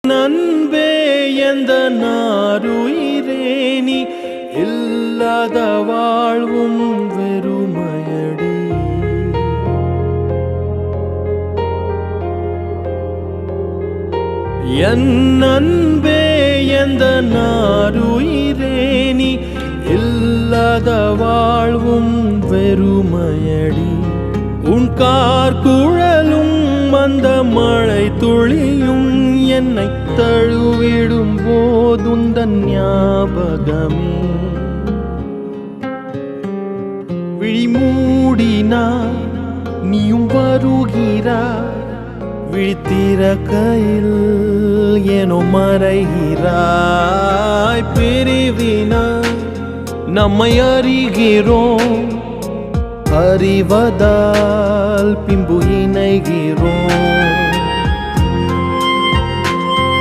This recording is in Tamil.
நன்பே எந்த நாருயிரேனி இல்லாத வாழ்வும் வெறுமையடி. என் அன்பே எந்த நாருயிரேனி இல்லாத வாழ்வும் வெறுமையடி. உன் கார்குழலும் அந்த மழை துளியும் என்னை தழுவிடும் போதுந்தன் ஞாபகமே. விழி மூடினாய் நீயும் வருகிறாய், விழித்திறக்கையில் ஏனோ மறைகிறாய். பிரிவினாய் நம்மை அறிகிறோம், அறிவதால் பின்பு இணைகிறோம்.